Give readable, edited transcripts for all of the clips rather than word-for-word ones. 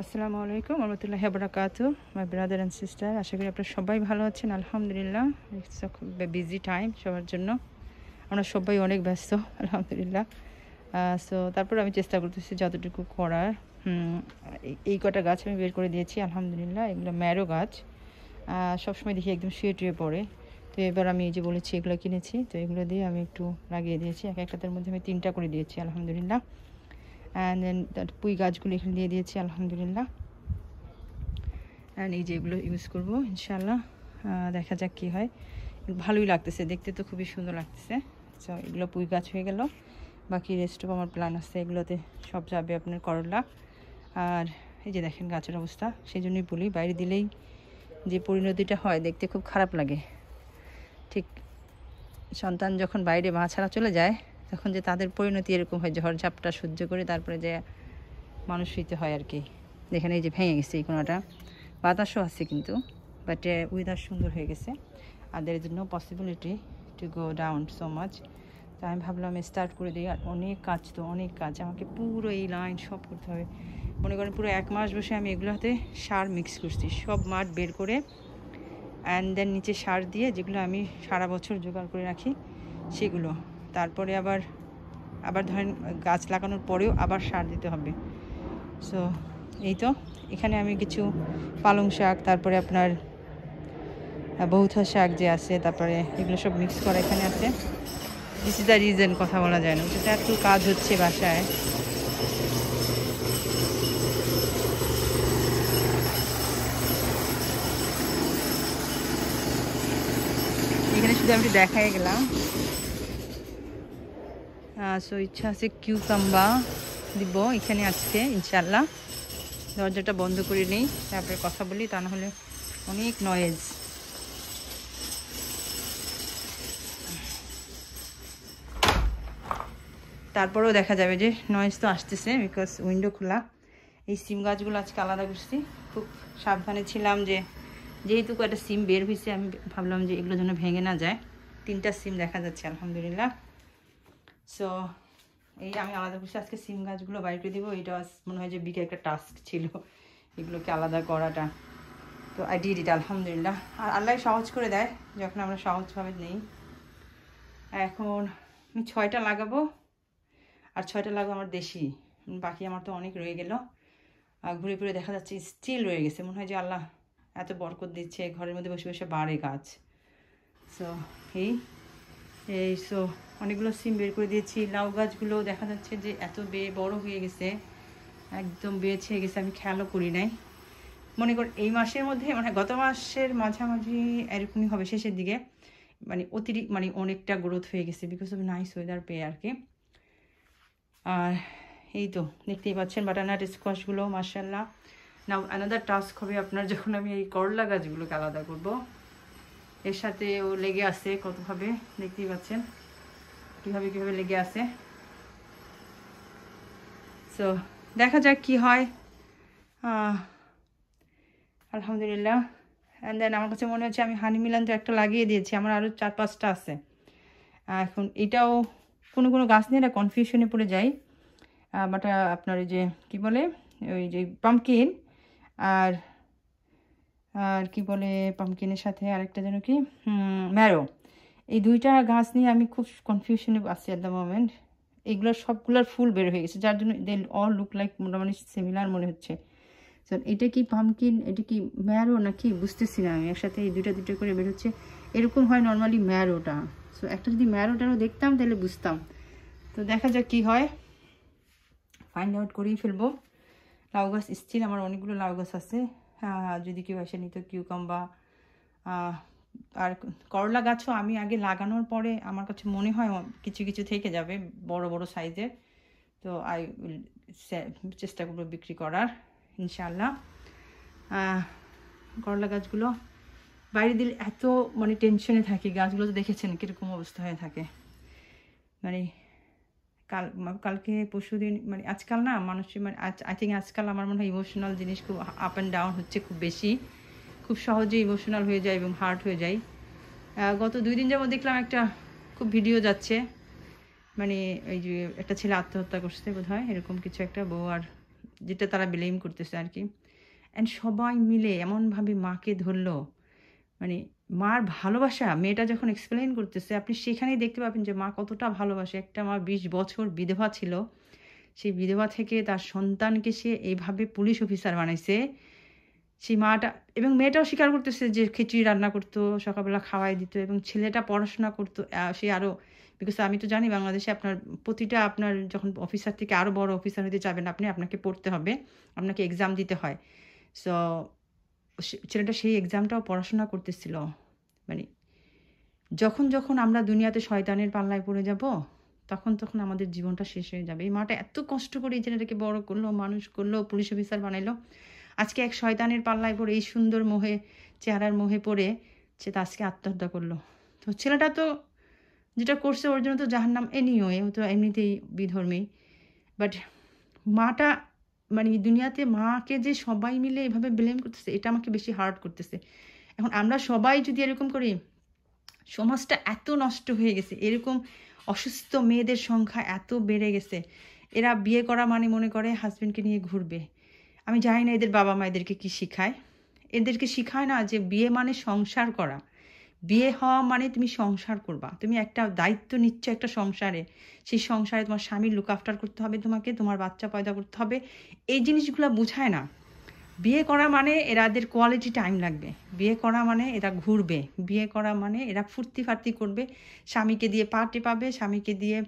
আসসালামু আলাইকুম রহমতুল্লাহি ওয়া বারাকাতুহু মাই ব্রাদার অ্যান্ড সিস্টার। আশা করি আপনারা সবাই ভালো আছেন। আলহামদুলিল্লাহ, ইটস আ বিজি টাইম সবার জন্য। আমরা সবাই অনেক ব্যস্ত আলহামদুলিল্লাহ। সো তারপর আমি চেষ্টা করতেছি যতটুকু করার। এই কটা গাছ আমি বের করে দিয়েছি আলহামদুলিল্লাহ। এগুলো ম্যারো গাছ, সবসময় দেখি একদম শুয়ে টুয়ে পড়ে। তো এবার আমি এই যে বলেছি এগুলো কিনেছি, তো এগুলো দিয়ে আমি একটু লাগিয়ে দিয়েছি। এক একটার মধ্যে আমি 3টা করে দিয়েছি আলহামদুলিল্লাহ। অ্যান্ড দেন পুঁই গাছগুলো এখানে দিয়ে দিয়েছি আলহামদুলিল্লাহ। অ্যান্ড এই যে এগুলো ইউজ করবো ইনশাল্লাহ। দেখা যাক কী হয়। ভালোই লাগতেছে দেখতে, তো খুবই সুন্দর লাগতেছে। সো এগুলো পুঁই গাছ হয়ে গেল। বাকি রেস্ট অফ আমার প্ল্যান আছে, এগুলোতে সব যাবে আপনার করলা। আর এই যে দেখেন গাছের অবস্থা, সেই জন্যই বলি বাইরে দিলেই যে পরিণতিটা হয় দেখতে খুব খারাপ লাগে। ঠিক সন্তান যখন বাইরে মা ছাড়া চলে যায় তখন যে তাদের পরিণতি এরকম হয়, ঝড়ঝাপটা সহ্য করে তারপরে যে মানুষ হইতে হয় আর কি। দেখেন এই যে ভেঙে গেছে এই কোনাটা, বাতাসও আছে কিন্তু, বাট ওয়েদার সুন্দর হয়ে গেছে। আর there is no possibility to go down so much. তো আমি ভাবলাম স্টার্ট করে দিই। আর অনেক কাজ, তো অনেক কাজ, আমাকে পুরো এই লাইন সব করতে হবে। মনে করেন পুরো 1 মাস বসে আমি এগুলোতে সার মিক্স করছি, সব মাঠ বের করে অ্যান্ড দেন নিচে সার দিয়ে, যেগুলো আমি সারা বছর জোগাড় করে রাখি সেগুলো। তারপরে আবার ধরেন গাছ লাগানোর পরেও আবার সার দিতে হবে। সো এই তো, এখানে আমি কিছু পালং শাক, তারপরে আপনার বৌথা শাক যে আছে, তারপরে এগুলো সব মিক্স করা এখানে আছে। দিস ইজ দ্য রিজন, কথা বলা যায় না, সেটা একটু কাজ হচ্ছে বাসায়। এখানে শুধু আমি দেখাই গেলাম। সো ইচ্ছা আছে কিউকাম্বা দিব এখানে আজকে ইনশাল্লাহ। দরজাটা বন্ধ করে নেই, তারপরে কথা বলি, তা না হলে অনেক নয়েজ। তারপরেও দেখা যাবে যে নয়েজ তো আসতেছে, বিকজ উইন্ডো খোলা। এই সিম গাছগুলো আজকে আলাদা করছি, খুব সাবধানে ছিলাম যে যেহেতু একটা সিম বের হয়েছে, আমি ভাবলাম যে এগুলো যেন ভেঙে না যায়। 3টা সিম দেখা যাচ্ছে আলহামদুলিল্লাহ। সো এই আমি আলাদা করছি আজকে সিম গাছগুলো বাইর করে দিব। এটা মনে হয় যে বিকেল একটা টাস্ক ছিল এগুলোকে আলাদা করাটা। তো আই ডিড ইট আলহামদুলিল্লাহ। আর আল্লাহ সহজ করে দেয় যখন আমরা সহজভাবে নেই। এখন আমি 6টা লাগাবো, আর 6টা লাগাবো আমার দেশি। বাকি আমার তো অনেক রয়ে গেল। ঘুরে ঘুরে দেখা যাচ্ছে স্টিল রয়ে গেছে। মনে হয় যে আল্লাহ এত বরকত দিচ্ছে, ঘরের মধ্যে বসে বসে বাড়ে গাছ। সো সো অনেকগুলো সিম বের করে দিয়েছি। লাউ গাছগুলো দেখা যাচ্ছে যে এত বড় হয়ে গেছে, একদম বেছে গেছে, আমি খেয়ালও করি নাই। মনে কর এই মাসের মধ্যে, মানে গত মাসের মাঝামাঝি এরকমই হবে, শেষের দিকে মানে অতিরিক্ত, মানে অনেকটা গ্রোথ হয়ে গেছে বিকজ অফ নাইস ওয়েদার পেয়ে আর কি। আর এই তো দেখতেই পাচ্ছেন বাটারনাট স্কোয়াশগুলো মাশাআল্লাহ। নাও অ্যানাদার টাস্ক হবে আপনার, যখন আমি এই করলা গাছগুলোকে আলাদা করব, এর সাথে ও লেগে আছে কতভাবে, দেখতেই পাচ্ছেন কীভাবে কীভাবে লেগে আছে। সো দেখা যাক কি হয়। আলহামদুলিল্লাহ। অ্যান্ড দেন আমার কাছে মনে হচ্ছে আমি হানি মিলান তো একটা লাগিয়ে দিয়েছি, আমার আরও 4-5টা আছে। এখন এটাও কোনো কোনো গাছ নিয়ে এটা কনফিউশনে পড়ে যায়। বাট আপনার ওই যে কী বলে, ওই যে পামকিন আর আর কি বলে, পামকিনের সাথে আরেকটা যেন কি ম্যারো, এই 2টা গাছ নিয়ে আমি খুব কনফিউশনে আছি অ্যাট দ্য মোমেন্ট। এইগুলোর সবগুলোর ফুল বের হয়ে গেছে, যার জন্য দে অল লুক লাইক মোটামুটি সিমিলার মনে হচ্ছে। তো এটা কি পামকিন, এটা কি ম্যারো নাকি বুঝতেছি না আমি। একসাথে এই দুটো করে বের হচ্ছে, এরকম হয় নর্মালি ম্যারোটা। সো একটা যদি ম্যারোটারও দেখতাম তাহলে বুঝতাম। তো দেখা যাক কি হয়, ফাইন্ড আউট করেই ফেলবো। লাউ গাছ স্টিল আমার অনেকগুলো লাউ গাছ আছে, যদি কেউ এসে নিত কিউকাম্বা। আর করলা গাছও আমি আগে লাগানোর পরে আমার কাছে মনে হয় কিছু কিছু থেকে যাবে বড় বড় সাইজের। তো চেষ্টা করবো বিক্রি করার ইনশাল্লাহ। করলা গাছগুলো বাইরে দিলে এত মানে টেনশনে থাকি, গাছগুলো তো দেখেছেন কীরকম অবস্থা হয়ে থাকে। মানে কালকে পরশুদিন, মানে আজকাল না মানুষের, মানে আই থিঙ্ক আজকাল আমার মনে হয় ইমোশনাল জিনিস খুব আপ অ্যান্ড ডাউন হচ্ছে খুব বেশি, খুব সহজে ইমোশনাল হয়ে যায় এবং হার্ট হয়ে যায়। গত 2 দিন যাবত দেখলাম একটা খুব ভিডিও যাচ্ছে, মানে এই যে একটা ছেলে আত্মহত্যা করছে বোধ হয়, এরকম কিছু একটা, বউ আর যেটা তারা ব্লেম করতেছে আর কি। অ্যান্ড সবাই মিলে এমনভাবে মাকে ধরলো, মানে মার ভালোবাসা মেয়েটা যখন এক্সপ্লেইন করতেছে আপনি সেখানেই দেখতে পাবেন যে মা কতটা ভালোবাসে। একটা মা 20 বছর বিধবা ছিল, সেই বিধবা থেকে তার সন্তানকে সে এইভাবে পুলিশ অফিসার বানাইছে। সেই মাটা এবং মেয়েটাও স্বীকার করতেছে যে খিচুড়ি রান্না করতো, সকালবেলা খাওয়াই দিত এবং ছেলেটা পড়াশোনা করতো। সে আরও, বিকজ আমি তো জানি বাংলাদেশে আপনার প্রতিটা আপনার যখন অফিসার থেকে আরও বড় অফিসার হতে যাবেন আপনাকে পড়তে হবে, আপনাকে এক্সাম দিতে হয়। সো ছেলেটা সেই এক্সামটাও পড়াশোনা করতেছিল। মানে যখন যখন আমরা দুনিয়াতে শয়তানের পাল্লায় পড়ে যাব তখন আমাদের জীবনটা শেষ হয়ে যাবে। এই মাটা এত কষ্ট করে এই ছেলেটাকে বড় করলো, মানুষ করলো, পুলিশ অফিসার বানাইলো। আজকে এক শয়তানের পাল্লায় পড়ে এই সুন্দর মোহে, চেহারার মোহে পড়ে সে তো আজকে আত্মহত্যা করলো। তো ছেলেটা তো যেটা করছে ওর জন্য তো জাহান্নাম এনিওয়ে, ও তো এমনিতেই বিধর্মী। বাট মাটা, মানে দুনিয়াতে মাকে যে সবাই মিলে এভাবে ব্লেম করতেছে, এটা আমাকে বেশি হার্ট করতেছে। এখন আমরা সবাই যদি এরকম করি, সমাজটা এত নষ্ট হয়ে গেছে, এরকম অসুস্থ মেয়েদের সংখ্যা এত বেড়ে গেছে। এরা বিয়ে করা মানে মনে করে হাজব্যান্ডকে নিয়ে ঘুরবে। আমি জানি না এদের বাবা মা এদেরকে কী শিখায়। এদেরকে শিখায় না যে বিয়ে মানে সংসার করা, বিয়ে হওয়া মানে তুমি সংসার করবা, তুমি একটা দায়িত্ব নিচ্ছ একটা সংসারে, সেই সংসারে তোমার স্বামীর লুক আফটার করতে হবে, তোমার বাচ্চা পয়দা করতে হবে। এই জিনিসগুলো বুঝায় না। বিয়ে করা মানে এদের কোয়ালিটি টাইম লাগবে, বিয়ে করা মানে এরা ঘুরবে, বিয়ে করা মানে এরা ফুর্তি ফার্তি করবে, স্বামীকে দিয়ে পার্টি পাবে, স্বামীকে দিয়ে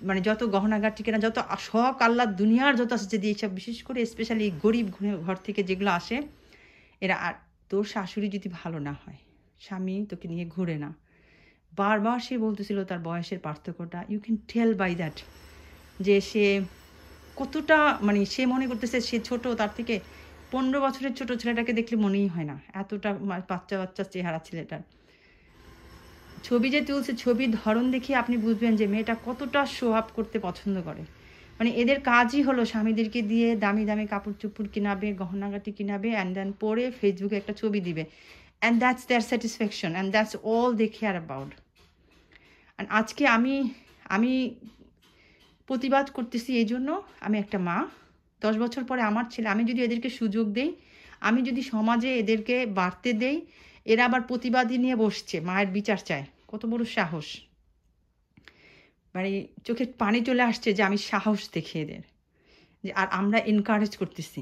মানে যত গহনাগাটি কেনা, যত শখ আল্লাহ দুনিয়ার যত আছে যদি এইসব, বিশেষ করে স্পেশালি গরিব ঘর থেকে যেগুলো আসে এরা। আর তোর শাশুড়ি যদি ভালো না হয়, স্বামী তোকে নিয়ে ঘুরে না, বারবার সে বলতেছিল তার বয়সের পার্থক্যটা, you can tell by that যে সে কতটা, মানে সে মনে করতেছে সে ছোট, তার থেকে 15 বছরের ছোট ছেলেটাকে দেখলে মনেই হয় না এতটা বাচ্চা চেহারা ছেলেটার। ছবি যে তুলছে, ছবির ধরন দেখে আপনি বুঝবেন যে মেয়েটা কতটা শো আপ করতে পছন্দ করে। মানে এদের কাজই হলো স্বামীদেরকে দিয়ে দামি দামি কাপড় চুপড় কিনাবে, গহনাগাটি কিনাবে, অ্যান্ড দেন পরে ফেসবুকে একটা ছবি দিবে, and that's their satisfaction, and that's all they care about. And আজকে আমি প্রতিবাদ করতেছি এই জন্য, আমি একটা মা, 10 বছর পরে আমার ছেলে, আমি যদি এদেরকে সুযোগ দেই, আমি যদি সমাজে এদেরকে বাড়তে দেই, এরা আবার প্রতিবাদী নিয়ে বসছে, মায়ের বিচার চায়। কত বড় সাহস! মানে চোখে পানি চলে আসছে যে আমি সাহস দেখি এদের, যে আর আমরা এনকারেজ করতেছি,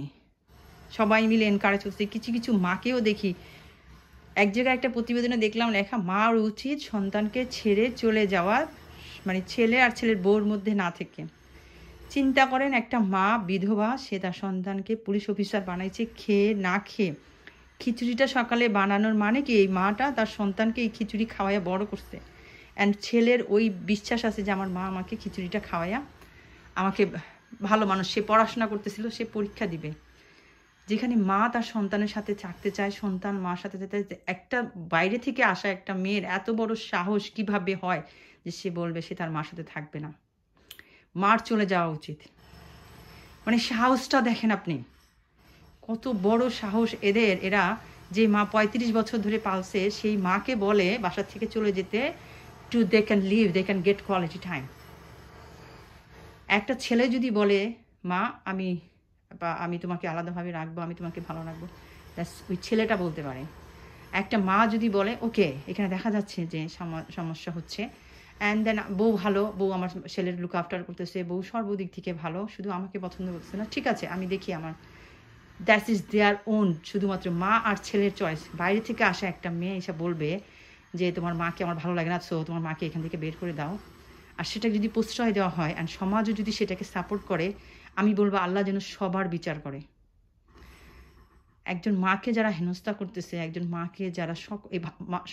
সবাই মিলে এনকারেজ করতেছি। কিছু কিছু মাকেও দেখি, এক জায়গায় একটা প্রতিবেদনে দেখলাম লেখা, মার উচিত সন্তানকে ছেড়ে চলে যাওয়া, মানে ছেলে আর ছেলের বউর মধ্যে না থেকে। চিন্তা করেন, একটা মা বিধবা, সে তার সন্তানকে পুলিশ অফিসার বানাইছে খেয়ে না খেয়ে। খিচুড়িটা সকালে বানানোর মানে কি, এই মাটা তার সন্তানকে এই খিচুড়ি খাওয়াইয়া বড় করছে। অ্যান্ড ছেলের ওই বিশ্বাস আছে যে আমার মা আমাকে খিচুড়িটা খাওয়াইয়া আমাকে ভালো মানুষ, সে পড়াশোনা করতেছিল, সে পরীক্ষা দিবে। যেখানে মা তার সন্তানের সাথে থাকতে চায়, সন্তান মার সাথে থাকতে চায়, একটা বাইরে থেকে আসা একটা মেয়ের এত বড় সাহস কিভাবে হয় যে সে বলবে সে তার মার সাথে থাকবে না, মার চলে যাওয়া উচিত। মানে সাহসটা দেখেন আপনি, কত বড় সাহস এদের। এরা যে মা 35 বছর ধরে পালছে, সেই মাকে বলে বাসা থেকে চলে যেতে, to they can live, they can get quality time. একটা ছেলে যদি বলে মা আমি তোমাকে আলাদাভাবে রাখবো, আমি তোমাকে ভালো রাখবো, ওই ছেলেটা বলতে পারে। একটা মা যদি বলে ওকে এখানে দেখা যাচ্ছে যে সমস্যা হচ্ছে, অ্যান্ড দেন বউ ভালো, বউ আমার ছেলের লুক আফটার করতেছে, বউ সর্বদিক থেকে ভালো, শুধু আমাকে পছন্দ করতেছে না, ঠিক আছে আমি দেখি আমার, দ্যাট ইজ দেয়ার ওন, শুধুমাত্র মা আর ছেলের চয়েস। বাইরে থেকে আসা একটা মেয়ে এসে বলবে যে তোমার মাকে আমার ভালো লাগে না, সো তোমার মাকে এখান থেকে বের করে দাও, আর সেটা যদি প্রশ্রয় দেওয়া হয় অ্যান্ড সমাজও যদি সেটাকে সাপোর্ট করে, আমি বলবো আল্লাহ যেন সবার বিচার করে। একজন মাকে যারা হেনস্থা করতেছে, একজন মাকে যারা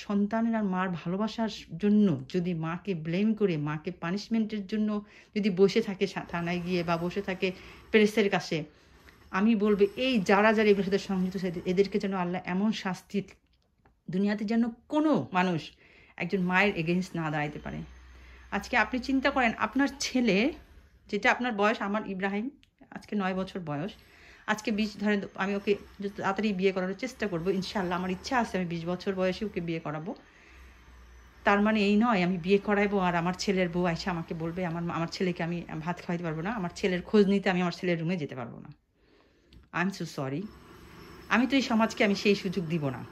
সন্তানের আর মার ভালোবাসার জন্য যদি মাকে ব্লেম করে, মাকে পানিশমেন্টের জন্য যদি বসে থাকে থানায় গিয়ে বা বসে থাকে প্রেসের কাছে, আমি বলবো এই যারা এগুলোর সাথে সংযুক্ত, এদেরকে যেন আল্লাহ এমন শাস্তি, দুনিয়াতে যেন কোনো মানুষ একজন মায়ের এগেনস্ট না দাঁড়াইতে পারে। আজকে আপনি চিন্তা করেন, আপনার ছেলে, যেটা আপনার বয়স, আমার ইব্রাহিম আজকে 9 বছর বয়স, আজকে 20 ধরেন, আমি ওকে যত তাড়াতাড়ি বিয়ে করানোর চেষ্টা করবো ইনশাআল্লাহ, আমার ইচ্ছা আছে আমি 20 বছর বয়সে ওকে বিয়ে করাবো। তার মানে এই নয় আমি বিয়ে করাইবো আর আমার ছেলের বউ এসে আমাকে বলবে আমার ছেলেকে আমি ভাত খাওয়াইতে পারবো না, আমার ছেলের খোঁজ নিতে আমি আমার ছেলের রুমে যেতে পারবো না। আই এম সো সরি, আমি তো এই সমাজকে আমি সেই সুযোগ দিব না।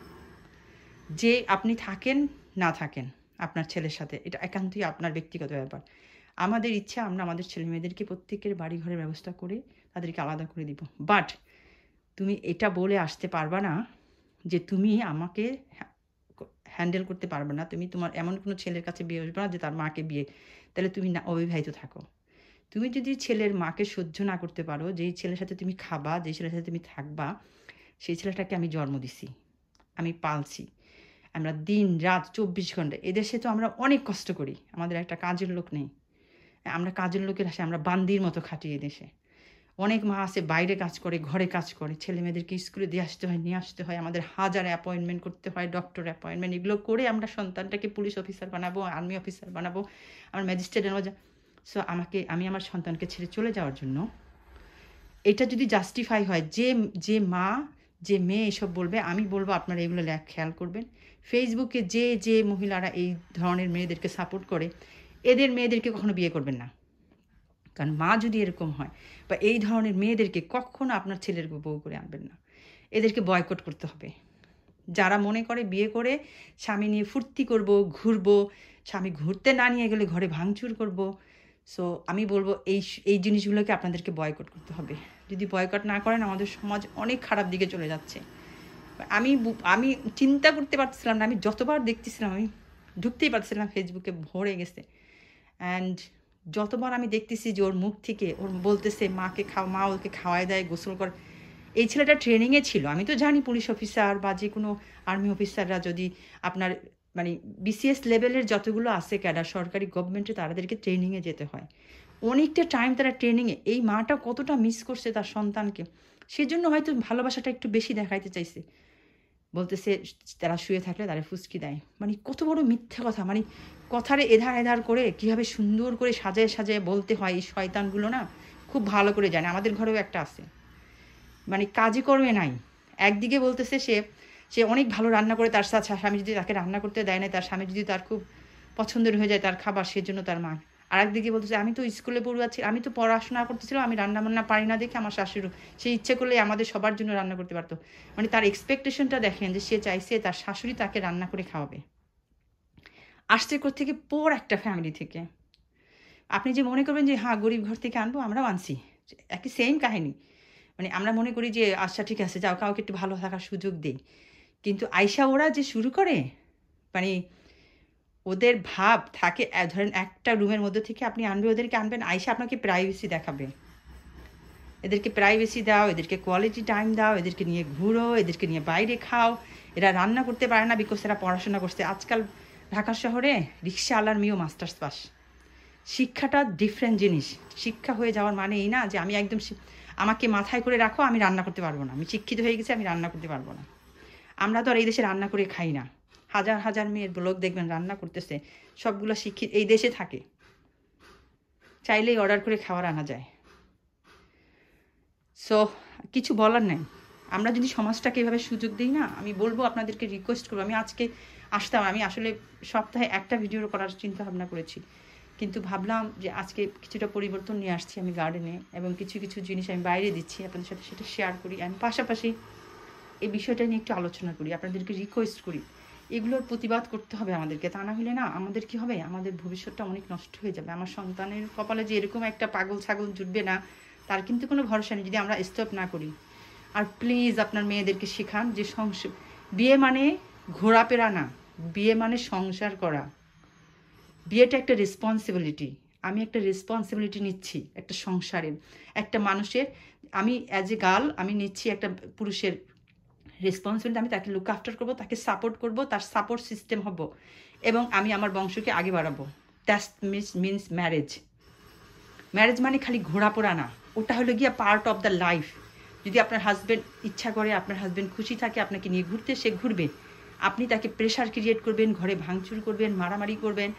যে আপনি থাকেন না থাকেন আপনার ছেলের সাথে, এটা একান্তই আপনার ব্যক্তিগত ব্যাপার। আমাদের ইচ্ছা আমরা আমাদের ছেলে মেয়েদেরকে প্রত্যেকের বাড়ি ঘরের ব্যবস্থা করে তাদেরকে আলাদা করে দিব। বাট তুমি এটা বলে আসতে পারবা না যে তুমি আমাকে হ্যান্ডেল করতে পারবে না, তুমি তোমার এমন কোনো ছেলের কাছে বিয়ে আসবে না যে তার মাকে বিয়ে, তাহলে তুমি না অবিবাহিত থাকো। তুমি যদি ছেলের মাকে সহ্য না করতে পারো, যেই ছেলের সাথে তুমি খাবা, যেই ছেলের সাথে তুমি থাকবা, সেই ছেলেটাকে আমি জন্ম দিছি, আমি পালছি। আমরা দিন রাত 24 ঘন্টা, এদেশে তো আমরা অনেক কষ্ট করি, আমাদের একটা কাজের লোক নেই, আমরা কাজের লোকের আসে আমরা বান্দির মতো খাটি এদেশে। অনেক মা আছে বাইরে কাজ করে, ঘরে কাজ করে, ছেলে মেয়েদেরকে স্কুলে দিয়ে আসতে হয়, নিয়ে আসতে হয়, আমাদের হাজার অ্যাপয়েন্টমেন্ট করতে হয়, ডক্টর অ্যাপয়েন্টমেন্ট, এগুলো করে আমরা সন্তানটাকে পুলিশ অফিসার বানাবো, আর্মি অফিসার বানাবো, আমার ম্যাজিস্ট্রেট বানাবো। সো আমি আমার সন্তানকে ছেড়ে চলে যাওয়ার জন্য, এটা যদি জাস্টিফাই হয়, যে মা যে মেয়ে এসব বলবে, আমি বলবো আপনারা এগুলো খেয়াল করবেন। ফেসবুকে যে মহিলারা এই ধরনের মেয়েদেরকে সাপোর্ট করে, এদের মেয়েদেরকে কখনো বিয়ে করবেন না। কারণ মা যদি এরকম হয় বা এই ধরনের মেয়েদেরকে কখনো আপনার ছেলের বউ করে আনবেন না, এদেরকে বয়কট করতে হবে। যারা মনে করে বিয়ে করে স্বামী নিয়ে ফুর্তি করব, ঘুরবো, স্বামী ঘুরতে না নিয়ে গেলে ঘরে ভাঙচুর করব, সো আমি বলবো এই জিনিসগুলোকে আপনাদেরকে বয়কট করতে হবে। যদি বয়কট না করেন আমাদের সমাজ অনেক খারাপ দিকে চলে যাচ্ছে। আমি চিন্তা করতে পারছিলাম না, আমি যতবার দেখতেছিলাম আমি ঢুকতেই পারছিলাম, ফেসবুকে ভরে গেছে। অ্যান্ড যতবার আমি দেখতেছি যে ওর মুখ থেকে ওর বলতেছে মাকে মা ওকে খাওয়াই দেয়, গোসল করে। এই ছেলেটা ট্রেনিংয়ে ছিল, আমি তো জানি পুলিশ অফিসার বা যে কোনো আর্মি অফিসাররা যদি আপনার মানে বিসিএস লেভেলের যতগুলো আছে ক্যাডার সরকারি গভর্নমেন্টে, তাদেরকে ট্রেনিংয়ে যেতে হয়, অনেকটা টাইম তারা ট্রেনিংয়ে। এই মাটা কতটা মিস করছে তার সন্তানকে, সেজন্য হয়তো ভালোবাসাটা একটু বেশি দেখাইতে চাইছে। বলতেছে তারা শুয়ে থাকলে তারা ফুসকি দেয়, মানে কত বড় মিথ্যা কথা, মানে কথারে এধার করে কীভাবে সুন্দর করে সাজায় সাজায় বলতে হয়, এই শয়তানগুলো না খুব ভালো করে জানে। আমাদের ঘরেও একটা আছে, মানে কাজে কর্মে নাই। একদিকে বলতেছে সে অনেক ভালো রান্না করে, তার সাথে স্বামী যদি তাকে রান্না করতে দেয় না, তার স্বামী যদি তার খুব পছন্দের হয়ে যায় তার খাবার, সেজন্য তার মা। আর একদিকে বলতেছে আমি তো স্কুলে পড়ুয়াছি, আমি তো পড়াশোনা করতেছিলাম, আমি রান্না বান্না পারি না দেখে আমার শাশুড়ি সে ইচ্ছে করলে আমাদের সবার জন্য রান্না করতে পারতো। মানে তার এক্সপেকটেশনটা দেখেন যে সে চাইছে তার শাশুড়ি তাকে রান্না করে খাওয়াবে। আসছে থেকে পোর একটা ফ্যামিলি থেকে। আপনি যে মনে করবেন যে হ্যাঁ গরিব ঘর থেকে আনবো, আমরাও আনছি, একই সেম কাহিনী। মানে আমরা মনে করি যে আচ্ছা ঠিক আছে যাও, কাউকে একটু ভালো থাকার সুযোগ দেই, কিন্তু আয়শা ওরা যে শুরু করে, মানে ওদের ভাব থাকে, ধরেন একটা রুমের মধ্যে থেকে আপনি ওদেরকে আনবেন, আয়শা আপনাকে প্রাইভেসি দেখাবে, এদেরকে প্রাইভেসি দাও, এদেরকে কোয়ালিটি টাইম দাও, এদেরকে নিয়ে ঘুরো, এদেরকে নিয়ে বাইরে খাও। এরা রান্না করতে পারে না বিকজ এরা পড়াশোনা করছে। আজকাল ঢাকা শহরে রিক্সাওয়ালার মেয়েও মাস্টার্স পাস। শিক্ষাটা ডিফারেন্ট জিনিস। শিক্ষা হয়ে যাওয়ার মানে এই না যে আমি একদম আমাকে মাথায় করে রাখো আমি রান্না করতে পারবো না, আমি শিক্ষিত হয়ে গেছি আমি রান্না করতে পারবো না। আমরা তো আর এই দেশে রান্না করে খাই না। হাজার হাজার মেয়ের লোক দেখবেন রান্না করতেছে, সবগুলো শিক্ষিত এই দেশে থাকে, চাইলেই অর্ডার করে খাবার আনা যায়। সো কিছু বলার নাই। আমরা যদি সমাজটাকে এভাবে সুযোগ দিই না, আমি বলবো আপনাদেরকে রিকোয়েস্ট করবো, আমি আজকে আসতাম, আমি আসলে সপ্তাহে একটা ভিডিও করার চিন্তা ভাবনা করেছি, কিন্তু ভাবলাম যে আজকে কিছুটা পরিবর্তন নিয়ে আসছি আমি গার্ডেনে, এবং কিছু কিছু জিনিস আমি বাইরে দিচ্ছি আপনাদের সাথে, সেটা শেয়ার করি। আমি পাশাপাশি এই বিষয়টা নিয়ে একটু আলোচনা করি, আপনাদেরকে রিকোয়েস্ট করি। এগুলোর প্রতিবাদ করতে হবে আমাদেরকে, তা না হলে না আমাদের কি হবে, আমাদের ভবিষ্যৎটা অনেক নষ্ট হয়ে যাবে। আমার সন্তানের কপালে যে এরকম একটা পাগল ছাগল জুটবে না, তার কিন্তু কোনো ভরসা নেই যদি আমরা স্টপ না করি। আর প্লিজ আপনার মেয়েদেরকে শেখান যে বিয়ে মানে ঘোরাফেরা না, বিয়ে মানে সংসার করা। বিয়েটা একটা রেসপন্সিবিলিটি, আমি একটা রেসপন্সিবিলিটি নিচ্ছি একটা সংসারের, একটা মানুষের। আমি অ্যাজ এ গার্ল আমি নিচ্ছি একটা পুরুষের রেসপন্সিবিলিটি, আমি তাকে লুক আফটার করবো, তাকে সাপোর্ট করবো, তার সাপোর্ট সিস্টেম হব, এবং আমি আমার বংশকে আগে বাড়াবো। That's means marriage. ম্যারেজ মানে খালি ঘোরাপোড়া না, ওটা হলো গিয়া পার্ট অফ দ্য লাইফ। যদি আপনার হাজব্যান্ড ইচ্ছা করে, আপনার হাজব্যান্ড খুশি থাকে আপনাকে নিয়ে ঘুরতে, সে ঘুরবে। আপনি তাকে প্রেশার ক্রিয়েট করবেন, ঘরে ভাঙচুর করবেন, মারামারি করবেন,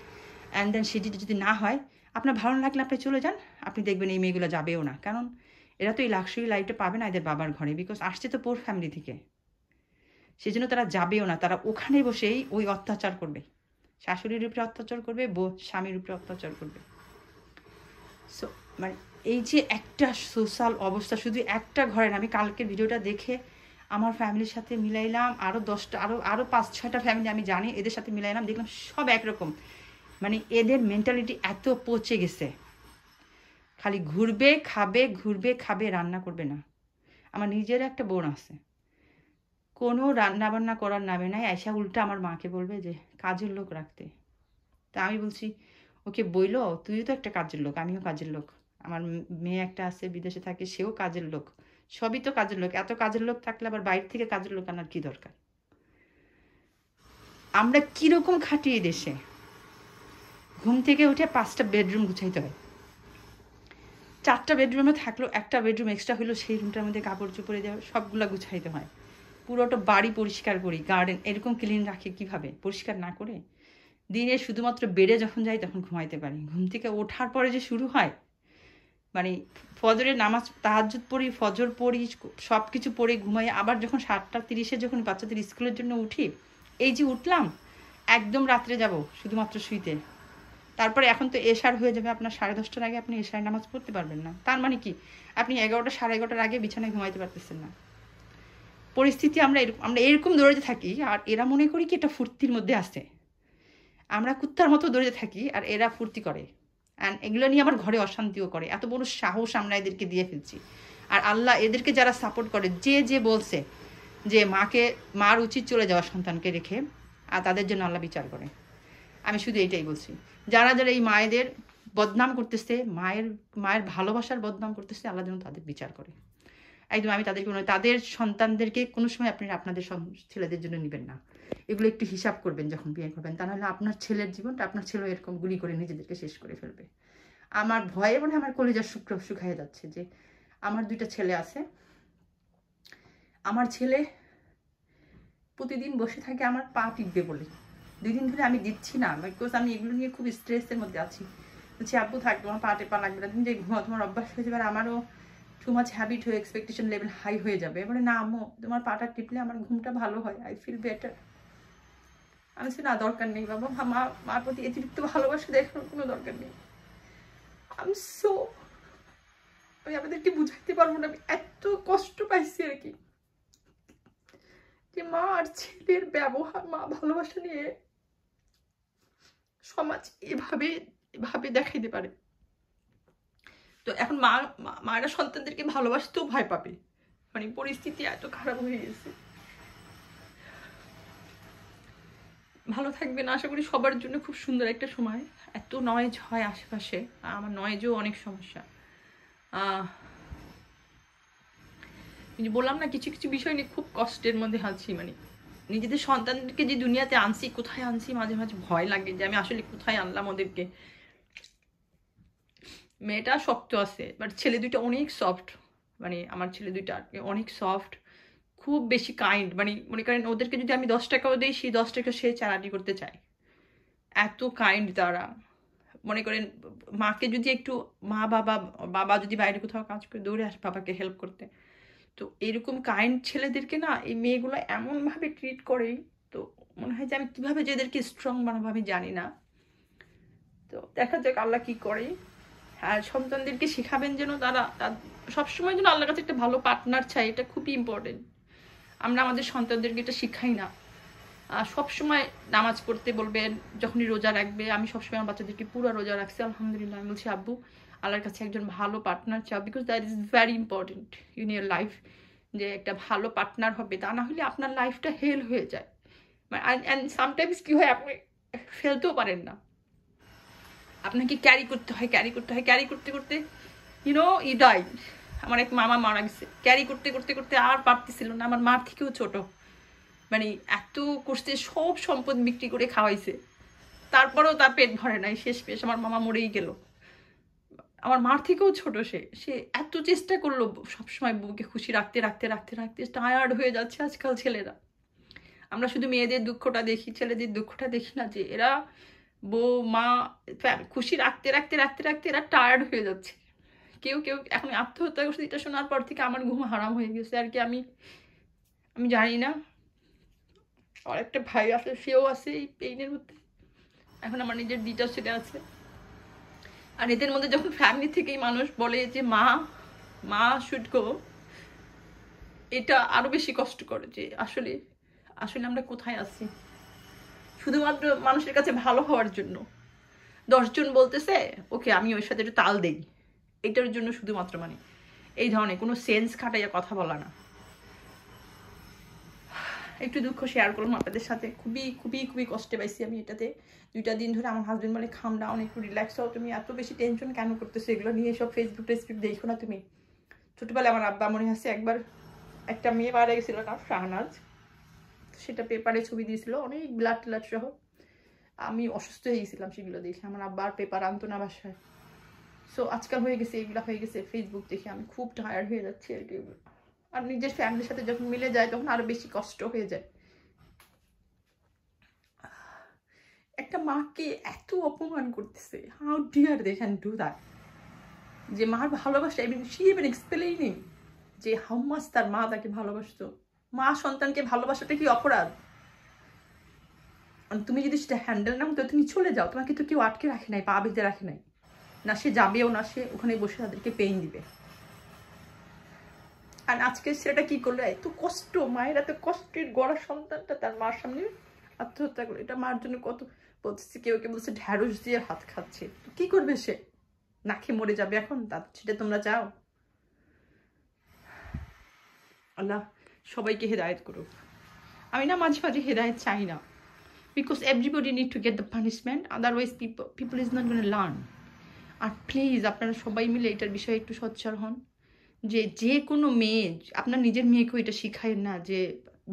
অ্যান্ড দেন সে যদি না হয়, আপনার ভালো লাগলে আপনি চলে যান। আপনি দেখবেন এই মেয়েগুলো যাবেও না, কারণ এরা তো এই লাক্সারি লাইফটা পাবে না এদের বাবার ঘরে, বিকজ আসছে তো পোর ফ্যামিলি থেকে। সেই জন্য তারা যাবেও না, তারা ওখানে বসেই ওই অত্যাচার করবে। শাশুড়ির উপরে অত্যাচার করবে, স্বামীর উপরে অত্যাচার করবে। সো মানে এই যে একটা সোশ্যাল অবস্থা, শুধু একটা ঘরের, আমি কালকের ভিডিওটা দেখে আমার ফ্যামিলির সাথে মিলাইলাম, আরও 10টা আরও 5-6টা ফ্যামিলি আমি জানি, এদের সাথে মিলাইলাম, দেখলাম সব একরকম। মানে এদের মেন্টালিটি এত পচে গেছে, খালি ঘুরবে খাবে, রান্না করবে না। আমার নিজের একটা বোন আছে, কোনো রান্না বান্না করার নামে নাই, আয়সা উল্টা আমার মাকে বলবে যে কাজের লোক রাখতে। তা আমি বলছি ওকে বইলো, তুইও তো একটা কাজের লোক, আমিও কাজের লোক, আমার মেয়ে একটা আছে বিদেশে থাকে, সেও কাজের লোক, সবই তো কাজের লোক। এত কাজের লোক থাকলে আবার বাইরে থেকে কাজের লোক আনার কি দরকার? আমরা কিরকম খাটিয়ে দেশে, ঘুম থেকে উঠে 5টা বেডরুম গুছাইতে হয়, 4টা বেডরুমে থাকলো, একটা বেডরুম এক্সট্রা হলো, সেই রুমটার মধ্যে কাপড় চোপড়ে দেওয়া, সবগুলো গুছাইতে হয়। পুরোটা বাড়ি পরিষ্কার করি, গার্ডেন এরকম ক্লিন রাখি, কিভাবে পরিষ্কার না করে? দিনে শুধুমাত্র বেডে যখন যাই তখন ঘুমাইতে পারি, ঘুম থেকে ওঠার পরে যে শুরু হয়, মানে ফজরের নামাজ তাহাজ্জুদ পড়ি, ফজর পড়ি, সব কিছু পড়ে ঘুমাই, আবার যখন 7টা 30-এ যখন বাচ্চাদের স্কুলের জন্য উঠি, এই যে উঠলাম একদম রাত্রে যাব শুধুমাত্র শুইতে, তারপরে এখন তো এশার হয়ে যাবে, আপনার 10:30টার আগে আপনি এশার নামাজ পড়তে পারবেন না। তার মানে কি, আপনি 11টা 11:30টার আগে বিছানায় ঘুমাইতে পারতেছেন না। পরিস্থিতি আমরা এরকম দৌড়াতে থাকি, আর এরা মনে করি কি এটা ফুর্তির মধ্যে আছে। আমরা কুত্তার মতো দৌড়াতে থাকি আর এরা ফুর্তি করে, অ্যান্ড এগুলো নিয়ে আমার ঘরে অশান্তিও করে। এত বড় সাহস আমরা এদেরকে দিয়ে ফেলছি। আর আল্লাহ এদেরকে যারা সাপোর্ট করে, যে বলছে যে মার উচিত চলে যাওয়া সন্তানকে রেখে, আর তাদের জন্য আল্লাহ বিচার করে। আমি শুধু এইটাই বলছি, যারা এই মায়েদের বদনাম করতেছে, মায়ের ভালোবাসার বদনাম করতেছে, আল্লাহ যেন তাদের বিচার করে। একদম আমি তাদেরকে তাদের সন্তানদেরকে কোনো সময় আপনি আপনাদের ছেলেদের জন্য নেবেন না। এগুলো একটু হিসাব করবেন যখন বিয়ে করবেন, তা নাহলে আপনার ছেলের জীবনটা আপনার ছেলে এরকম গুলি করে নিজেদেরকে শেষ করে ফেলবে। আমার ভয়ে মনে আমার কলিজার শুকায় যাচ্ছে যে আমার 2টা ছেলে আছে, আমার ছেলে প্রতিদিন বসে থাকে আমার পা টিপবে বলে। 2 দিন ধরে আমি দিচ্ছি না, বিকজ আমি এগুলো নিয়ে খুব স্ট্রেসের মধ্যে আছি। বলছি আব্বু থাকবে, আমার পা টেপা লাগবে না, তুমি যে ঘুমাও, তোমার অভ্যাস হয়ে যাবে, আর আমারও টু মাচ হ্যাবিট হয়ে এক্সপেকটেশন লেভেল হাই হয়ে যাবে। এবারে না আম্মু, তোমার পাটা টিপলে আমার ঘুমটা ভালো হয়, আই ফিল বেটার। আমি বলছি না, দরকার নেই বাবা, মার প্রতি অতিরিক্ত ভালোবাসা দেখানোর কোনো দরকার নেই। আমি আপনাদেরকে বুঝাইতে পারবো না, আমি এত কষ্ট পাইছি আর কি, যে মা আর ছেলের ব্যবহার, মা ভালোবাসা নিয়ে সমাজ এভাবে দেখাইতে পারে। তো এখন মায়েরা সন্তানদেরকে ভালোবাসতেও ভয় পাবে, মানে পরিস্থিতি এত খারাপ হয়ে গেছে। ভালো থাকবেন, আশা করি সবার জন্য খুব সুন্দর একটা সময়। এত নয়েজ হয় আশেপাশে, আমার নয়েজও অনেক সমস্যা। বললাম না, কিছু কিছু বিষয় নিয়ে খুব কষ্টের মধ্যে আছি। মানে নিজেদের সন্তানদেরকে যে দুনিয়াতে আনছি, কোথায় আনছি মাঝে মাঝে ভয় লাগে যে আমি আসলে কোথায় আনলাম ওদেরকে। মেয়েটা শক্ত আছে, বাট ছেলে 2টা অনেক সফট। মানে আমার ছেলে 2টা অনেক সফট, খুব বেশি কাইন্ড। মানে মনে করেন ওদেরকে যদি আমি 10 টাকাও দিই, সেই 10 টাকা সে চালানি করতে চায়, এত কাইন্ড তারা। মনে করেন মাকে যদি একটু, বাবা যদি বাইরে কোথাও কাজ করে দৌড়ে আসে বাবাকে হেল্প করতে, তো এরকম কাইন্ড ছেলেদেরকে না এই মেয়েগুলো এমনভাবে ট্রিট করে, তো মনে হয় যে আমি কীভাবে যে এদেরকে স্ট্রং বানাবো আমি জানি না। তো দেখা যাক আল্লাহ কি করে। আর সন্তানদেরকে শেখাবেন যেন তারা সবসময় যেন আল্লাহর কাছে একটা ভালো পার্টনার চাই, এটা খুবই ইম্পর্টেন্ট। আমরা আমাদের সন্তানদেরকে এটা শিখাই না। সবসময় নামাজ পড়তে বলবেন, যখনই রোজা রাখবে। আমি সবসময় আমার বাচ্চাদেরকে পুরো রোজা রাখছি আলহামদুলিল্লাহ। আমি বলছি আব্বু, আল্লাহর কাছে একজন ভালো পার্টনার চাও, because that is very important in year life. যে একটা ভালো পার্টনার হবে, তা না হলে আপনার লাইফটা হেল হয়ে যায়। অ্যান্ড সামটাইমস কী হয়, আপনি ফেলতেও পারেন না, আপনাকে ক্যারি করতে হয়, ক্যারি করতে করতে ইদাই। আমার এক মামা মারা গেছে, ক্যারি করতে আর পারতেছিল না, আমার মার থেকেও ছোট। মানে এত করছে, সব সম্পদ বিক্রি করে খাওয়াইছে, তারপরেও তার পেট ভরে নাই, শেষ পেশ আমার মামা মরেই গেল। আমার মার থেকেও ছোট, সে এত চেষ্টা করলো সবসময় বউকে খুশি রাখতে টায়ার্ড হয়ে যাচ্ছে আজকাল ছেলেরা। আমরা শুধু মেয়েদের দুঃখটা দেখি, ছেলেদের দুঃখটা দেখি না, যে এরা বউ মা খুশি রাখতে এরা টায়ার্ড হয়ে যাচ্ছে। কেউ এখন আত্মহত্যা করছে, এটা শোনার পর থেকে আমার ঘুম হারাম হয়ে গেছে আর কি। আমি জানি না, আর একটা ভাই আছে, সেও আছে এই পেইনের মধ্যে। এখন আমার নিজের 2টা ছেলে আছে। আর এদের মধ্যে যখন ফ্যামিলি থেকেই মানুষ বলে যে মা শুড গো, এটা আরো বেশি কষ্ট করে যে আসলে আসলে আমরা কোথায় আছি। শুধুমাত্র মানুষের কাছে ভালো হওয়ার জন্য 10 জন বলতেছে ওকে আমি ওর সাথে একটু তাল দেই, এটার জন্য শুধুমাত্র মানে এই ধরনের কোনো সেন্স খাটাইয়া কথা বলা না। একটু দুঃখ শেয়ার করলাম আপনাদের সাথে, খুবই খুবই খুবই কষ্টে পাইছি আমি এটাতে। 2টা দিন ধরে আমার হাজবেন্ড বলে খাম ডাউন, একটু রিল্যাক্স হও, তুমি এত বেশি টেনশন কেন করতেছো, এগুলো নিয়ে সব ফেসবুক দেখো না তুমি। ছোটবেলায় আমার আব্বা মনে আছে একবার একটা মেয়ে মারা গেছিল না, শাহনাজ, সেটা পেপারে ছবি দিয়েছিল অনেক ব্লাড ট্লাড সহ। আমি অসুস্থ হয়ে গেছিলাম সেগুলো দেখে, আমার আব্বা আর পেপার আনতো না বাসায়। সো আজকাল হয়ে গেছে এগুলো, হয়ে গেছে ফেসবুক দেখে আমি খুব টায়ার্ড হয়ে যাচ্ছি আর কি। আর নিজের ফ্যামিলির সাথে যখন মিলে যায় তখন আরো বেশি কষ্ট হয়ে যায়। একটা মাকে এত অপমান করতেছে, how dare they can do that. যে মার ভালোবাসা, এবং শি ইভেন এক্সপ্লেইনিং যে হাউ মাচ তার মা তাকে ভালোবাসতো। মা সন্তানকে ভালোবাসাটা কি অপরাধ? তুমি যদি সেটা হ্যান্ডেল না তো তুমি চলে যাও, তোমাকে তো কেউ আটকে রাখে নাই, পা বেঁধে রাখে নাই, না সে যাবেও না, সে ওখানে বসে তাদেরকে পেইন দিবে। আর আজকে সেটা কি করলো, এত কষ্ট, মায়ের এত কষ্টের গড়া সন্তানটা তার মার সামনে আত্মহত্যা করলো। এটা মার জন্য কত বলতেছে, কেউ কেউ বলছে ঢ্যাঁড়স দিয়ে ভাত খাচ্ছে, কি করবে সে, না খেয়ে মরে যাবে এখন, সেটা তোমরা চাও? আল্লাহ সবাইকে হেদায়েত করুক। আমি না মাঝে মাঝে হেদায়েত চাই না, because everybody need to get the punishment, otherwise people is not gonna learn. আর প্লিজ আপনারা সবাই মিলে এটার বিষয়ে একটু সোচ্চার হন, যে কোনো মেয়ে, আপনার নিজের মেয়েকেও এটা শিখায় না যে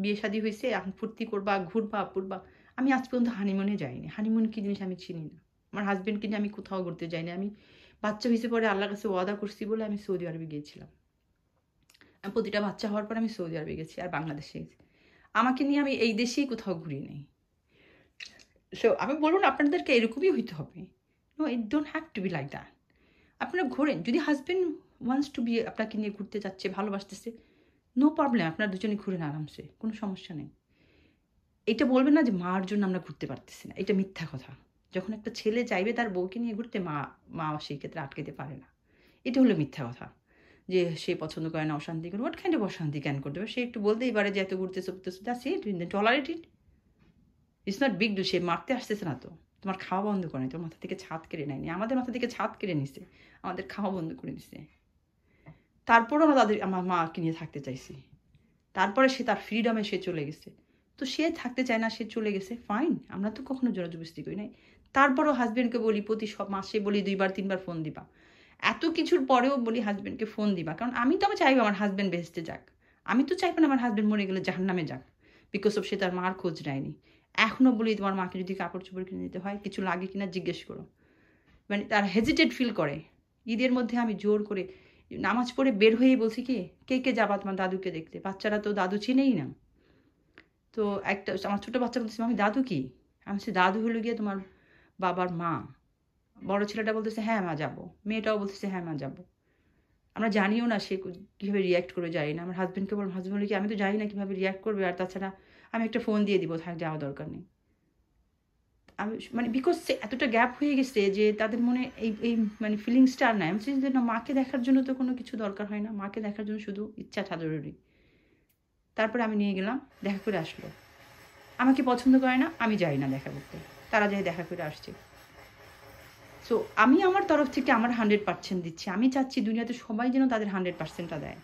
বিয়ে শাদী হয়েছে এখন ফুর্তি করবা, ঘুরবা পুরবা। আমি আজ পর্যন্ত হানিমুনে যাইনি, হানিমুন কি জিনিস আমি চিনি না। আমার হাজব্যান্ডকে নিয়ে আমি কোথাও ঘুরতে যাইনি। আমি বাচ্চা হয়েছে পরে আল্লাহর কাছে ওয়াদা করছি বলে আমি সৌদি আরবে গিয়েছিলাম। আমি প্রতিটা বাচ্চা হওয়ার পর আমি সৌদি আরবে গেছি আর বাংলাদেশে গেছি। আমাকে নিয়ে আমি এই দেশেই কোথাও ঘুরি নেই। সো আমি বলুন আপনাদেরকে এরকমই হইতে হবে। No, it don't have to be like that. আপনারা ঘোরেন, যদি হাজব্যান্ড ওয়ান্টস টু বি আপনাকে নিয়ে ঘুরতে যাচ্ছে, ভালোবাসতেছে, নো প্রবলেম, আপনারা দুজনে ঘুরেন আরামসে, কোনো সমস্যা নেই। এটা বলবেন না যে মার জন্য আমরা ঘুরতে পারতেছি না, এটা মিথ্যা কথা। যখন একটা ছেলে চাইবে তার বউকে নিয়ে ঘুরতে, মা সেই ক্ষেত্রে আটকাতে পারে না, এটা হলো মিথ্যা কথা। যে সে পছন্দ করে না, অশান্তি করে, হোয়াট কাইন্ড অফ অশান্তি ক্যান করতে পারে, সে একটু বলতেই পারে যে এত ঘুরতেছে ঘুরতেছে, that's it, tolerate it, it's not big deal. সে মারতে আসতেছে না তো, তোমার খাওয়া বন্ধ করে তোর মাথা থেকে ছাদ কেড়ে নেয়নি, আমাদের মাথা থেকে ছাদ কেড়ে নিছে, আমাদের খাওয়া বন্ধ করে দিছে। তারপরও আমরা আমার মাকে নিয়ে থাকতে চাইছি, তারপরে সে তার ফ্রিডমে সে চলে গেছে। তো সে থাকতে চায় না, সে চলে গেছে, ফাইন, আমরা তো কখনো জোরাজবস্তি করি নাই। তারপরও হাজব্যান্ডকে বলি, প্রতি সব মাসে বলি 2বার 3বার ফোন দিবা, এত কিছুর পরেও বলি হাজব্যান্ডকে ফোন দিবা, কারণ আমি তো চাইবো আমার হাজব্যান্ড বেহেস্তে যাক, আমি তো চাইবো না আমার হাজব্যান্ড মরে গেলে জাহান্নামে যাক, বিকজ অফ সে তার মার খোঁজ নেয়নি। এখনও বলি তোমার মাকে যদি কাপড় চোপড় কিনে দিতে হয়, কিছু লাগে কিনা জিজ্ঞেস করো, মানে তার হেজিটেট ফিল করে। ঈদের মধ্যে আমি জোর করে নামাজ পড়ে বের হয়েই বলছি কি, কে যাবা তোমার দাদুকে দেখতে, বাচ্চারা তো দাদু চিনেই না। তো একটা আমার ছোটো বাচ্চা বলতেছে আমি দাদু কি, আমি বলছি দাদু হলো গিয়ে তোমার বাবার মা। বড় ছেলেটা বলতেছে হ্যাঁ মা যাবো, মেয়েটাও বলতেছে হ্যাঁ মা যাবো। আমরা জানিও না সে কীভাবে রিয়্যাক্ট করে, যাই না। আমার হাজব্যান্ডকে বললাম, হাজব্যান্ড বলে কি আমি তো জানি না কীভাবে রিয়্যাক্ট করবে, আর তাছাড়া আমি একটা ফোন দিয়ে দিব, থাক যাওয়া দরকার নেই। আমি মানে বিকজ এতটা গ্যাপ হয়ে গেছে যে তাদের মনে এই মানে ফিলিংসটা আর নাই। আমি বলছি যে না, মাকে দেখার জন্য তো কোনো কিছু দরকার হয় না, মাকে দেখার জন্য শুধু ইচ্ছাটা জরুরি। তারপরে আমি নিয়ে গেলাম, দেখা করে আসলো। আমাকে পছন্দ করে না, আমি যাই না দেখা করতে, তারা যাই দেখা করে আসছে। সো আমি আমার তরফ থেকে আমার 100% দিচ্ছি। আমি চাচ্ছি দুনিয়াতে সবাই যেন তাদের 100%টা দেয়।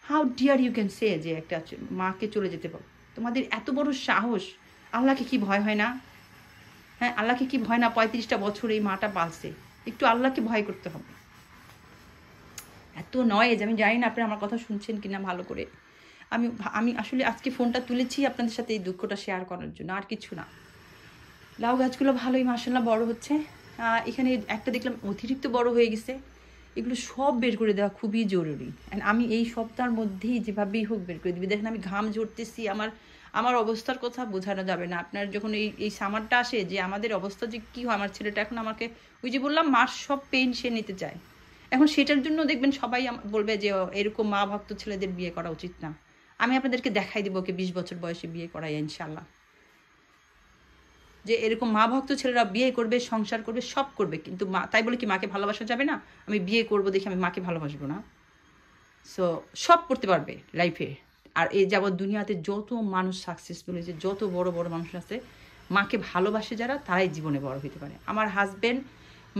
How dare you can say যে একটা মাকে চলে যেতে পারো, তোমাদের এত বড় সাহস। আল্লাহকে কি ভয় হয় না? হ্যাঁ, আল্লাহকে কি ভয় না? 35টা বছর এই মাটা পালছে, একটু আল্লাহকে ভয় করতে হবে। এত নয় যে আমি জানি না আপনারা আমার কথা শুনছেন কিনা ভালো করে। আমি আসলে আজকে ফোনটা তুলেছি আপনাদের সাথে এই দুঃখটা শেয়ার করার জন্য, আর কিছু না। লাউ গাছগুলো ভালোই মাশাআল্লাহ বড় হচ্ছে। এখানে একটা দেখলাম অতিরিক্ত বড় হয়ে গেছে, এগুলো সব বের করে দেওয়া খুবই জরুরি। অ্যান্ড আমি এই সপ্তাহের মধ্যেই যেভাবেই হোক বের করে দিবি। দেখেন আমি ঘাম ঝরতেছি, আমার অবস্থার কথা বোঝানো যাবে না। আপনার যখন এই সামারটা আসে যে আমাদের অবস্থা যে কী হয়, আমার ছেলেটা এখন আমাকে ওই যে বললাম মার সব পেইন সে নিতে চায়, এখন সেটার জন্য দেখবেন সবাই বলবে যে এরকম মা ভক্ত ছেলেদের বিয়ে করা উচিত না। আমি আপনাদেরকে দেখাই দেবো ওকে 20 বছর বয়সে বিয়ে করাই ইনশাল্লাহ। যে এরকম মা ভক্ত ছেলেরা বিয়ে করবে, সংসার করবে, সব করবে, কিন্তু মা, তাই বলে কি মাকে ভালোবাসা যাবে না? আমি বিয়ে করবো দেখে আমি মাকে ভালোবাসবো না? সো সব করতে পারবে লাইফে। আর এই যাবৎ দুনিয়াতে যত মানুষ সাকসেসফুল হয়েছে, যত বড় বড় মানুষ আছে, মাকে ভালোবাসে যারা, তারাই জীবনে বড় হতে পারে। আমার হাজব্যান্ড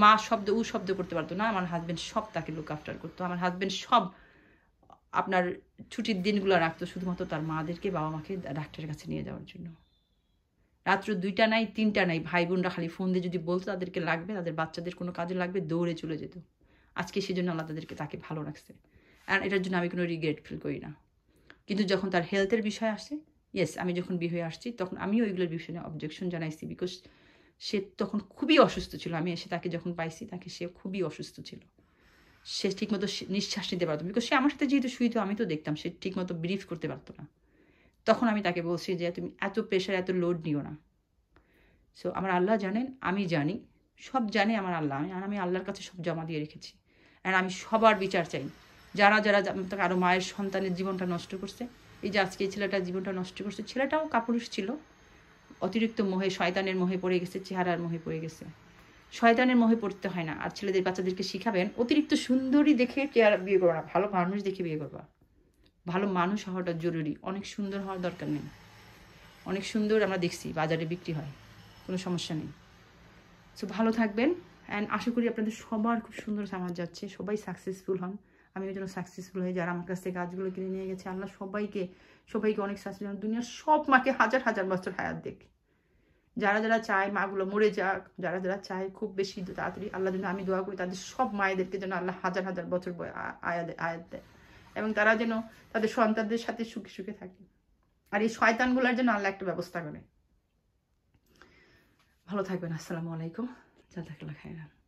মা শব্দ উ শব্দ করতে পারতো না, আমার হাজব্যান্ড সব তাকে লুক আফটার করতো। আমার হাজব্যান্ড সব আপনার ছুটির দিনগুলো রাখতো শুধুমাত্র তার মাদেরকে, বাবা মাকে ডাক্তারের কাছে নিয়ে যাওয়ার জন্য। রাত্র 2টা নাই 3টা নাই, ভাই বোনরা খালি ফোন দিয়ে যদি বলতো তাদেরকে লাগবে, তাদের বাচ্চাদের কোনো কাজে লাগবে, দৌড়ে চলে যেত। আজকে সেজন্য আল্লাহ তাকে ভালো রাখছে, আর এটার জন্য আমি কোনো রিগ্রেট ফিল করি না। কিন্তু যখন তার হেলথের বিষয় আসে, ইয়েস, আমি যখন বিয়ে হয়ে আসছি তখন আমিও ওইগুলোর বিষয়ে অবজেকশন জানাইছি, বিকজ সে তখন খুবই অসুস্থ ছিল। আমি এসে তাকে যখন পাইছি, সে খুবই অসুস্থ ছিল। সে ঠিকমতো নিঃশ্বাস নিতে পারতো, বিকজ সে আমার সাথে যেহেতু শুইতো, আমি তো দেখতাম সে ঠিকমতো ব্রিফ করতে পারতো না। তখন আমি তাকে বলছি যে তুমি এত প্রেশার, এত লোড নিও না। সো আমার আল্লাহ জানেন, আমি জানি, সব জানে আমার আল্লাহ। আমি আল্লাহর কাছে সব জমা দিয়ে রেখেছি। আর আমি সবার বিচার চাই, যারা যারা আরও মায়ের সন্তানের জীবনটা নষ্ট করছে। এই যে আজকে এই ছেলেটার জীবনটা নষ্ট করছে, ছেলেটাও কাপুরুষ ছিল, অতিরিক্ত মোহে, শয়তানের মোহে পড়ে গেছে, চেহারার মোহে পড়ে গেছে। শয়তানের মোহে পড়তে হয় না। আর ছেলেদের বাচ্চাদেরকে শিখাবেন, অতিরিক্ত সুন্দরী দেখে চেহারা বিয়ে করো না, ভালো মানুষ দেখে বিয়ে করবা। ভালো মানুষ হওয়াটা জরুরি, অনেক সুন্দর হওয়ার দরকার নেই। অনেক সুন্দর আমরা দেখছি বাজারে বিক্রি হয়, কোনো সমস্যা নেই। সো ভালো থাকবেন, অ্যান্ড আশা করি আপনাদের সবার খুব সুন্দর সমাজ যাচ্ছে, সবাই সাকসেসফুল হন। আমি ওই জন্য সাকসেসফুল হয়ে, যারা আমার কাছ থেকে গাছগুলো কিনে নিয়ে গেছে, আল্লাহ সবাইকে অনেক সাকসেসফুল, দুনিয়ার সব মাকে হাজার হাজার বছর হায়াত দেখ। যারা যারা চায় মাগুলো মরে যাক, যারা যারা চায় খুব বেশি তাড়াতাড়ি, আল্লাহ যেন, আমি দোয়া করি তাদের সব মায়েদেরকে যেন আল্লাহ হাজার হাজার বছর আয়াত দেয়, এবং তারা যেন তাদের সন্তানদের সাথে সুখে সুখে থাকে। আর এই শয়তানগুলোর জন্য আল্লাহ একটা ব্যবস্থা করে। ভালো থাকবেন, আসসালামু আলাইকুম, জাযাকাল্লাহ খাইরান।